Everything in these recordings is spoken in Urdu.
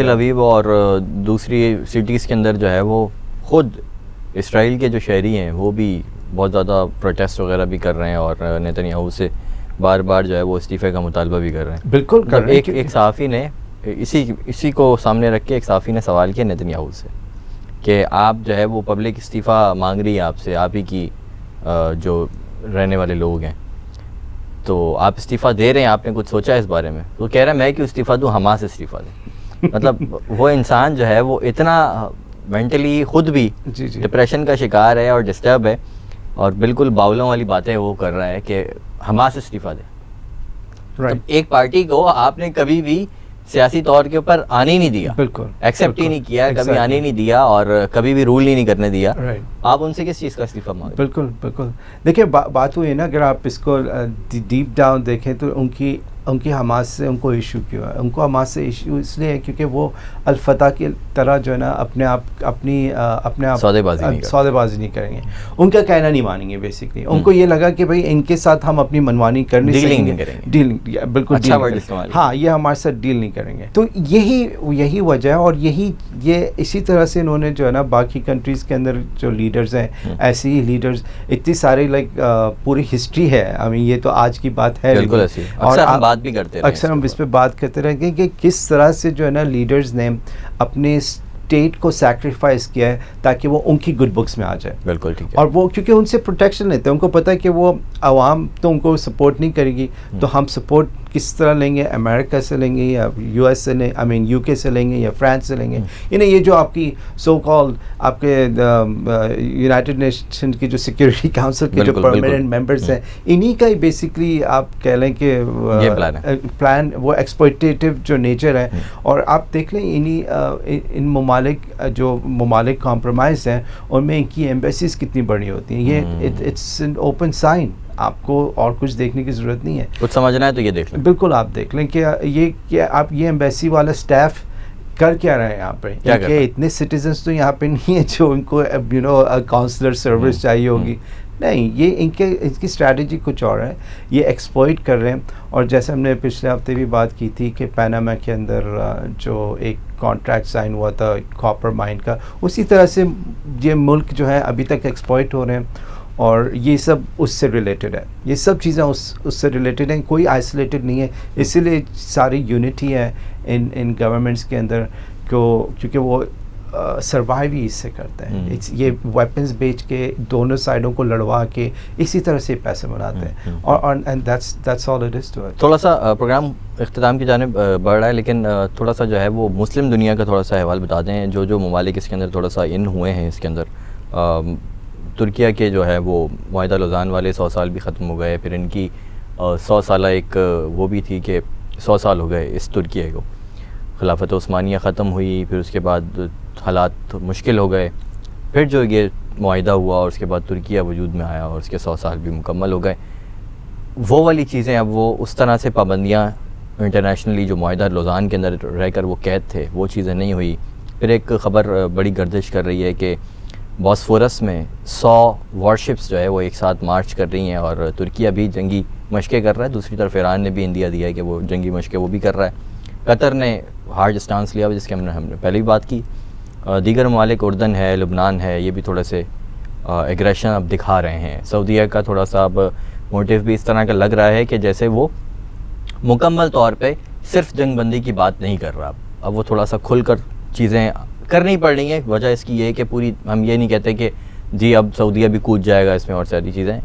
تل اویو اور دوسری سٹیز کے اندر جو ہے وہ خود اسرائیل کے جو شہری ہیں وہ بھی بہت زیادہ پروٹیسٹ وغیرہ بھی کر رہے ہیں اور نیتن یاہو سے بار بار جو ہے وہ استعفے کا مطالبہ بھی کر رہے ہیں. بالکل کر رہے ہیں. ایک صحافی نے اسی کو سامنے رکھ کے ایک صحافی نے سوال کیا نیتن یاہو سے کہ آپ جو ہے وہ پبلک استعفیٰ مانگ رہی ہے آپ سے, آپ ہی کی جو رہنے والے لوگ ہیں, تو آپ استعفیٰ دے رہے ہیں, آپ نے کچھ سوچا ہے اس بارے میں؟ تو کہہ رہا ہے میں کیوں استعفیٰ دوں, حماس استعفیٰ دیں. مطلب وہ انسان جو ہے وہ اتنا مینٹلی خود بھی ڈپریشن کا شکار ہے اور ڈسٹرب ہے, اور بالکل باولوں والی باتیں وہ کر رہا ہے کہ حماس استعفیٰ دے. ایک پارٹی کو آپ نے کبھی بھی سیاسی طور کے اوپر آنے ہی نہیں دیا, بالکل ایکسیپٹ ہی نہیں کیا, کبھی آنے ہی نہیں دیا اور کبھی بھی رول ہی نہیں کرنے دیا. آپ ان سے کس چیز کا استعفیٰ مانگیں؟ بالکل بالکل. دیکھیں بات ہوئی ہے نا, اگر آپ اس کو ڈیپ ڈاؤن دیکھیں تو ان کی حماس سے ان کو ایشو کیوں ہے؟ ان کو حماس سے ایشو اس لیے ہے کیونکہ وہ الفتح کی طرح جو ہے نا اپنے آپ سودے بازی نہیں کریں گے, ان کا کہنا نہیں مانیں گے. بیسکلی ان کو یہ لگا کہ بھائی ان کے ساتھ ہم اپنی منمانی کر نہیں سکیں گے, ڈیلنگ, بالکل ہاں, یہ ہمارے ساتھ ڈیل نہیں کریں گے. تو یہی وجہ ہے, اور یہ اسی طرح سے انہوں نے جو ہے نا باقی کنٹریز کے اندر جو لیڈرز ہیں, ایسے ہی لیڈرز اتنی سارے لائک پوری ہسٹری ہے. یہ تو آج کی بات ہے, اور اکثر ہم اس پہ بات کرتے رہیں گے کہ کس طرح سے جو ہے نا لیڈرز نے اپنے اسٹیٹ کو سیکریفائز کیا ہے تاکہ وہ ان کی گڈ بکس میں آ جائے. بالکل ٹھیک ہے. اور وہ کیونکہ ان سے پروٹیکشن لیتے ہیں, ان کو پتہ ہے کہ وہ عوام تو ان کو سپورٹ نہیں کرے گی, تو ہم سپورٹ کس طرح لیں گے؟ امریکہ سے لیں گے یا یو ایس سے لیں, یو کے سے لیں گے یا فرانس سے لیں گے. یعنی یہ جو آپ کی سو کال آپ کے یونائٹڈ نیشن کی جو سیکورٹی کاؤنسل کے جو پرماننٹ ممبرس ہیں, انہی کا ہی بیسکلی آپ کہہ لیں کہ پلان, وہ ایکسپلوٹیٹیو جو نیچر ہے. اور آپ دیکھ لیں ان ممالک کمپرومائز ہیں, ان میں ان کی ایمبیسیز کتنی بڑی ہوتی ہیں. یہ اٹس این اوپن سائن, آپ کو اور کچھ دیکھنے کی ضرورت نہیں ہے. کچھ سمجھنا ہے تو یہ دیکھ لیں. بالکل آپ دیکھ لیں کہ آپ یہ ایمبیسی والا اسٹاف کر کیا رہے ہیں یہاں پہ, کہ اتنے سٹیزنس تو یہاں پہ نہیں ہیں جو ان کو کاؤنسلر سروس چاہیے ہوگی. نہیں, یہ ان کی اسٹریٹجی کچھ اور ہے, یہ ایکسپلائٹ کر رہے ہیں. اور جیسے ہم نے پچھلے ہفتے بھی بات کی تھی کہ پیناما کے اندر جو ایک کانٹریکٹ سائن ہوا تھا کاپر مائن کا, اسی طرح سے یہ ملک جو ہے ابھی تک ایکسپلائٹ ہو رہے ہیں. اور یہ سب اس سے ریلیٹڈ ہے, یہ سب چیزیں اس سے ریلیٹڈ ہیں, کوئی آئسولیٹڈ نہیں ہے. اسی لیے ساری یونٹی ہے ان گورنمنٹس کے اندر, کیونکہ وہ سروائیو ہی اس سے کرتے ہیں. یہ ویپنز بیچ کے دونوں سائڈوں کو لڑوا کے اسی طرح سے پیسے بناتے ہیں. اور that's all it is to it. تھوڑا سا پروگرام اختتام کی جانب بڑھ رہا ہے, لیکن تھوڑا سا جو ہے وہ مسلم دنیا کا تھوڑا سا احوال بتا دیں. جو ممالک اس کے اندر تھوڑا سا ان ہوئے ہیں اس کے اندر, ترکیہ کے جو ہے وہ معاہدہ لوزان والے 100 سال بھی ختم ہو گئے. پھر ان کی 100 سالہ ایک وہ بھی تھی کہ 100 سال ہو گئے اس ترکیہ کو, خلافت عثمانیہ ختم ہوئی, پھر اس کے بعد حالات مشکل ہو گئے, پھر جو یہ معاہدہ ہوا اور اس کے بعد ترکیہ وجود میں آیا اور اس کے 100 سال بھی مکمل ہو گئے. وہ والی چیزیں اب وہ اس طرح سے پابندیاں انٹرنیشنلی جو معاہدہ لوزان کے اندر رہ کر وہ قید تھے, وہ چیزیں نہیں ہوئی. پھر ایک خبر بڑی گردش کر رہی ہے کہ بوسفورس میں 100 وارشپس جو ہے وہ ایک ساتھ مارچ کر رہی ہیں, اور ترکیہ بھی جنگی مشقیں کر رہا ہے. دوسری طرف ایران نے بھی اندیا دیا ہے کہ وہ جنگی مشقیں وہ بھی کر رہا ہے. قطر نے ہارڈ اسٹانس لیا جس کے ہم نے پہلے بھی بات کی. دیگر ممالک اردن ہے, لبنان ہے, یہ بھی تھوڑے سے ایگریشن اب دکھا رہے ہیں. سعودیہ کا تھوڑا سا اب موٹیو بھی اس طرح کا لگ رہا ہے کہ جیسے وہ مکمل طور پہ صرف جنگ بندی کی بات نہیں کر رہا, اب وہ تھوڑا سا کھل کر چیزیں کرنی پڑ رہی ہیں. وجہ اس کی یہ ہے کہ پوری ہم یہ نہیں کہتے کہ جی اب سعودیہ بھی کود جائے گا اس میں اور ساری چیزیں,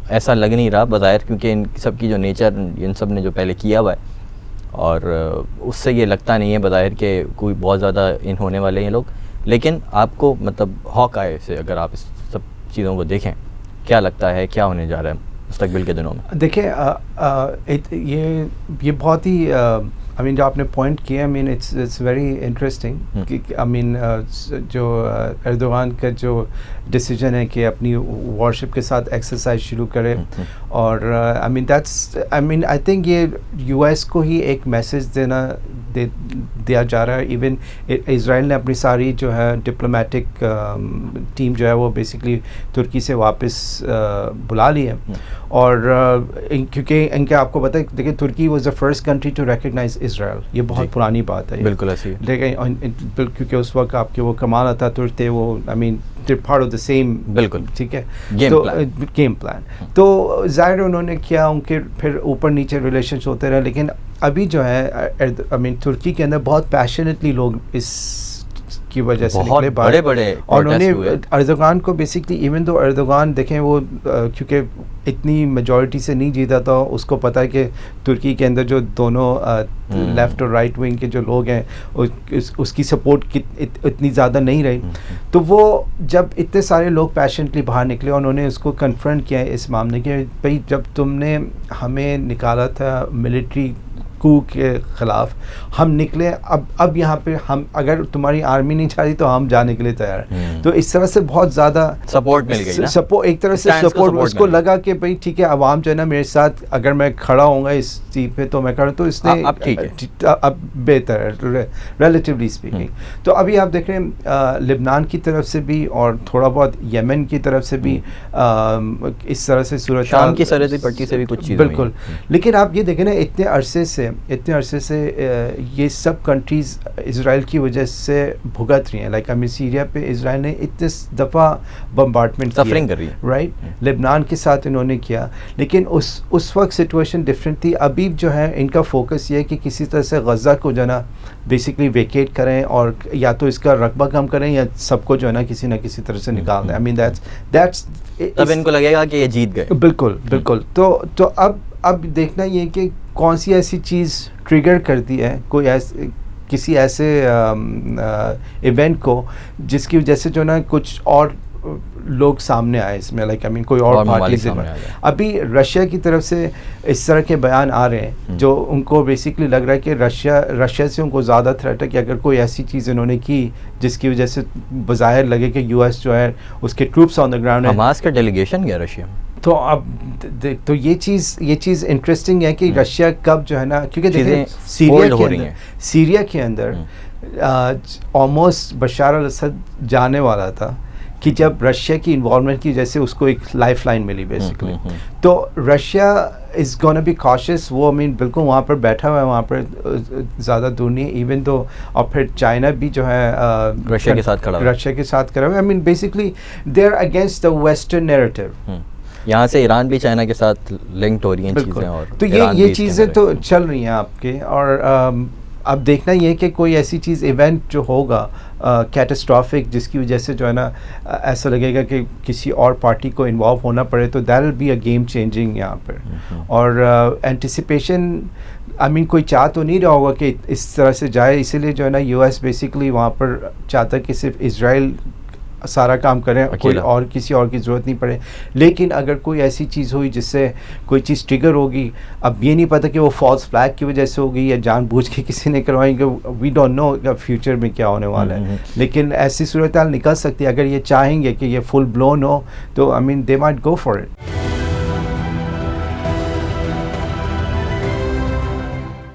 ایسا لگ نہیں رہا بظاہر, کیونکہ ان سب کی جو نیچر ان سب نے جو پہلے کیا ہوا ہے, اور اس سے یہ لگتا نہیں ہے بظاہر کہ کوئی بہت زیادہ ان ہونے والے ہیں لوگ. لیکن آپ کو مطلب ہاک آئے سے اگر آپ اس سب چیزوں کو دیکھیں, کیا لگتا ہے کیا ہونے جا رہا ہے مستقبل کے دنوں میں؟ دیکھیں یہ بہت ہی جو آپ نے پوائنٹ کیا, اٹس ویری انٹرسٹنگ. جو ایردوغان کا جو ڈیسیجن ہے کہ اپنی وارشپ کے ساتھ ایکسرسائز شروع کرے, اور آئی تھنک یہ یو ایس کو ہی ایک میسج دیا جا رہا ہے. ایون اسرائیل نے اپنی ساری جو ہے ڈپلومیٹک ٹیم جو ہے وہ بیسکلی ترکی سے واپس بلا لی ہے. اور کیونکہ ان کے آپ کو پتہ ہے, دیکھیں Turkey was the first country to recognise Israel. یہ بہت پرانی بات ہے. بالکل ایسی ہے. لیکن کیونکہ اس وقت آپ کے وہ کمال اتاتürk تھے, وہ آئی main part of the same. بالکل ٹھیک ہے, گیم پلان. تو ظاہر انہوں نے کیا, ان کے پھر اوپر نیچے ریلیشنس ہوتے رہے. لیکن ابھی جو ہے آئی مین ترکی کے اندر بہت پیشنیٹلی لوگ اس کی وجہ سے نکلے بڑے بڑے, اور انہوں نے اردوغان کو بیسکلی, ایون دو اردوغان دیکھیں وہ کیونکہ اتنی میجورٹی سے نہیں جیتا تھا, اس کو پتہ ہے کہ ترکی کے اندر جو دونوں لیفٹ اور رائٹ ونگ کے جو لوگ ہیں اس کی سپورٹ اتنی زیادہ نہیں رہی. تو وہ جب اتنے سارے لوگ پیشنٹلی باہر نکلے, انہوں نے اس کو کنفرنٹ کیا اس معاملے کے, بھائی جب تم نے ہمیں نکالا تھا ملٹری کو کے خلاف, ہم نکلے, اب یہاں پہ ہم اگر تمہاری آرمی نہیں چاہ رہی تو ہم جانے کے لیے تیار ہیں. تو اس طرح سے بہت زیادہ سپورٹ مل گئی, ایک طرح سے سپورٹ. اس کو لگا کہ بھائی ٹھیک ہے, عوام جو ہے نا میرے ساتھ, اگر میں کھڑا ہوں گا اس چیز پہ تو میں کھڑا, تو اس نے اب ٹھیک ہے, اب بہتر ہے ریلیٹیولی اسپیکنگ. تو ابھی آپ دیکھ رہے ہیں لبنان کی طرف سے بھی اور تھوڑا بہت یمن کی طرف سے بھی اس طرح سے صورت, شام کی سرحدی پٹی سے بھی کچھ چیزیں. بالکل. لیکن آپ یہ دیکھیں نا, اتنے عرصے سے یہ سب کنٹریز اسرائیل کی وجہ سے بھگت رہی ہیں. لائک ہمیں سیریا پہ اسرائیل نے اتنے دفعہ بمبارڈمنٹ سفرنگ کر رہی ہے, رائٹ. لبنان کے ساتھ انہوں نے کیا, لیکن اس وقت سچویشن ڈفرینٹ تھی. ابھی جو ہے ان کا فوکس یہ ہے کہ کسی طرح سے غزہ کو جو ہے نا بیسکلی ویکیٹ کریں, اور یا تو اس کا رقبہ کم کریں یا سب کو جو ہے نا کسی نہ کسی طرح سے نکال دیں. آئی مین دیٹس تب ان کو لگے گا کہ یہ جیت گئے. بالکل بالکل. تو اب دیکھنا یہ کہ کون سی ایسی چیز ٹریگر کرتی ہے کوئی کسی ایسے ایونٹ کو جس کی وجہ سے جو نا کچھ اور لوگ سامنے آئے اس میں, لائک آئی مین کوئی اور پارٹی سے. ابھی رشیا کی طرف سے اس طرح کے بیان آ رہے ہیں جو ان کو بیسکلی لگ رہا ہے کہ رشیا سے ان کو زیادہ تھریٹ ہے کہ اگر کوئی ایسی چیز انہوں نے کی جس کی وجہ سے بظاہر لگے کہ یو ایس جو ہے اس کے ٹروپس آن دا گراؤنڈ ہے. حماس کا ڈیلیگیشن گیا رشیا میں. تو اب تو یہ چیز انٹرسٹنگ ہے کہ رشیا کب جو ہے نا, کیونکہ دیکھیں سیریا کے اندر آلموسٹ بشار الاسد جانے والا تھا کہ جب رشیا کی انوالومنٹ کی وجہ سے اس کو ایک لائف لائن ملی بیسکلی. تو Russia is gonna be cautious. وہ بالکل وہاں پر بیٹھا ہوا ہے, وہاں پر زیادہ دور نہیں ہے. ایون تو اور پھر چائنا بھی جو ہے رشیا کے ساتھ کھڑا ہوا ہے. Basically they are against the western narrative. یہاں سے ایران بھی چائنا کے ساتھ لنکڈ ہو رہی ہیں چیزیں, اور تو یہ چیزیں تو چل رہی ہیں آپ کے. اور اب دیکھنا یہ کہ کوئی ایسی چیز ایونٹ جو ہوگا کیٹاسٹرافک جس کی وجہ سے جو ہے نا ایسا لگے گا کہ کسی اور پارٹی کو انوالو ہونا پڑے, تو that will be a game changing یہاں پر. اور اینٹیسپیشن کوئی چاہ تو نہیں رہا ہوگا کہ اس طرح سے جائے, اسی لیے جو ہے نا یو ایس بیسکلی وہاں پر چاہتا ہے کہ صرف اسرائیل سارا کام کریں, کوئی اور کسی اور کی ضرورت نہیں پڑے. لیکن اگر کوئی ایسی چیز ہوئی جس سے کوئی چیز ٹریگر ہوگی, اب یہ نہیں پتہ کہ وہ فالس فلیگ کی وجہ سے ہوگی یا جان بوجھ کے کسی نے کروائیں گے, وی ڈونٹ نو فیوچر میں کیا ہونے والا ہے. لیکن ایسی صورتحال نکل سکتی ہے اگر یہ چاہیں گے کہ یہ فل بلون ہو, تو they might go for it.